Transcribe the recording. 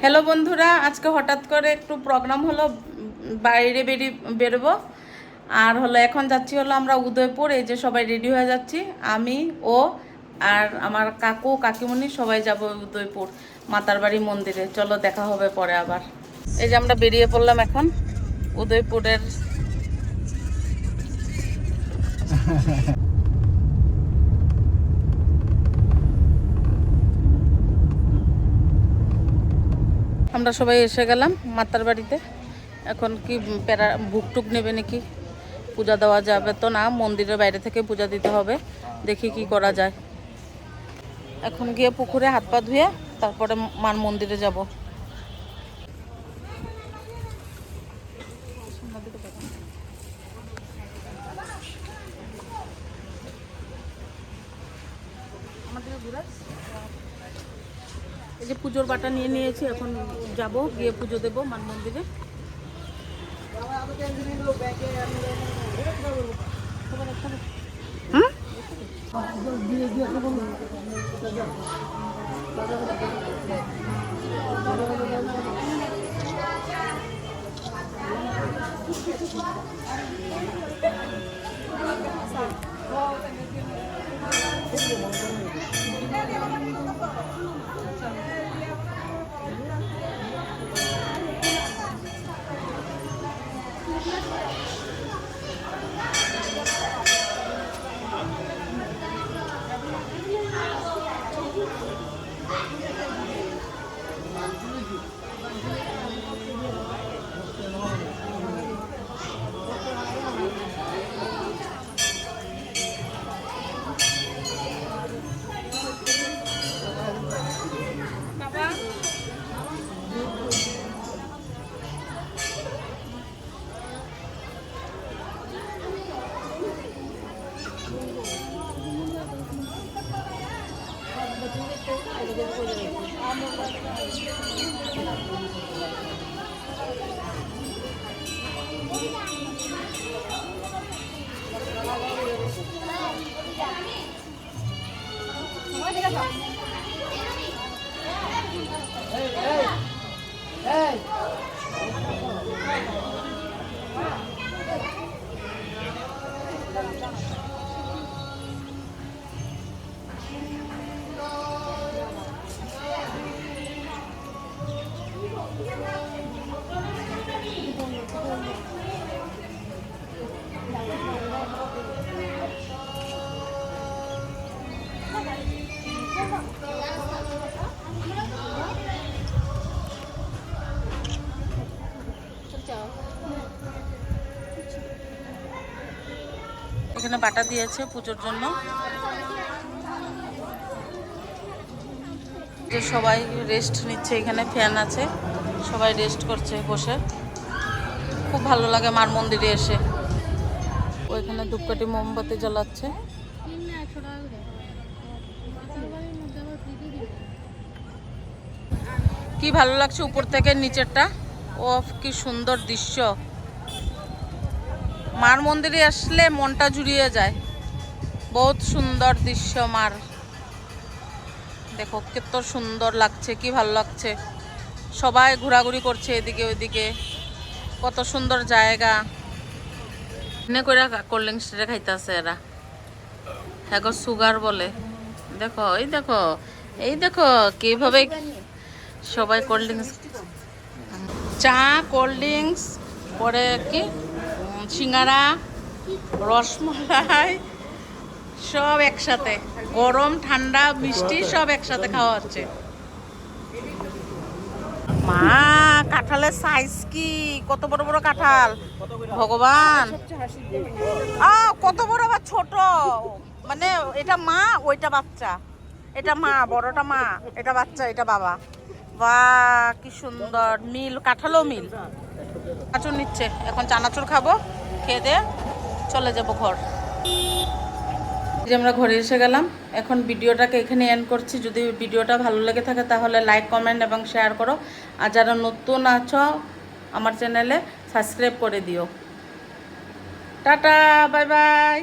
Hello বন্ধুরা, আজকে হঠাৎ করে একটু প্রোগ্রাম হলো, বাইরে বেরোবো। আর হলো এখন যাচ্ছি হলো আমরা উদয়পুর। এই যে সবাই রেডি হয়ে যাচ্ছি, আমি ও আর আমার কাকু কাকিমণি সবাই যাব উদয়পুর মাতার বাড়ি মন্দিরে। চলো দেখা হবে পরে আবার। এই যে আমরা বেরিয়ে পড়লাম এখন উদয়পুরের। আমরা সবাই এসে গেলাম মাতার বাড়িতে। এখন কি ভুকটুক নেবে নাকি? পূজা দেওয়া যাবে তো না, মন্দিরের বাইরে থেকে পূজা দিতে হবে। দেখি কি করা যায়। এখন গিয়ে পুকুরে হাত পা ধুয়ে তারপরে মার মন্দিরে যাব। এই যে পুজোর বাটা নিয়ে নিয়েছি, এখন যাব গিয়ে পুজো দেবো মার মন্দিরে। এখানে বাটা দিয়েছে পুজোর জন্য। যে সবাই রেস্ট নিচ্ছে, এখানে ফ্যান আছে, সবাই রেস্ট করছে বসে। খুব ভালো লাগে মার মন্দিরে এসে। ওইখানে ধূপকাঠি মোমবাতি জ্বালাচ্ছে। কি ভালো লাগছে উপর থেকে নিচেরটা। ও কি সুন্দর দৃশ্য। মার মন্দিরে আসলে মনটা জুড়িয়ে যায়। বহুত সুন্দর দৃশ্য মার। দেখো কত সুন্দর লাগছে, কি ভালো লাগছে। সবাই ঘোরাঘুরি করছে এদিকে ওইদিকে। কত সুন্দর জায়গা। এনে করে কোল্ড ড্রিঙ্কস খাইতেছে এরা। হ্যাঁ গো, সুগার বলে। দেখো এই দেখো, এই দেখো কিভাবে সবাই কোল্ড ড্রিঙ্কস, চা, কোল্ড ড্রিঙ্কস, পরে কি সিঙ্গারা, রসমালাই সব একসাথে, গরম ঠান্ডা মিষ্টি সব একসাথে খাওয়া হচ্ছে। মা, কাঁঠালের সাইজ কি, কত বড় বড় কাঁঠাল, ভগবান। কত বড় আবার ছোট, মানে এটা মা ওইটা বাচ্চা। এটা মা, বড়টা মা, এটা বাচ্চা, এটা বাবা। বাহ কি সুন্দর মিল, কাঁঠালও মিল। চানাচুর নিচ্ছে, এখন চানাচুর খাবো, খেয়ে দিয়ে চলে যাবো ঘর। যে আমরা ঘরে এসে গেলাম। এখন ভিডিওটাকে এখানে এন্ড করছি। যদি ভিডিওটা ভালো লেগে থাকে তাহলে লাইক, কমেন্ট এবং শেয়ার করো। আর যারা নতুন আছো আমার চ্যানেলে সাবস্ক্রাইব করে দিও। Tata, bye bye.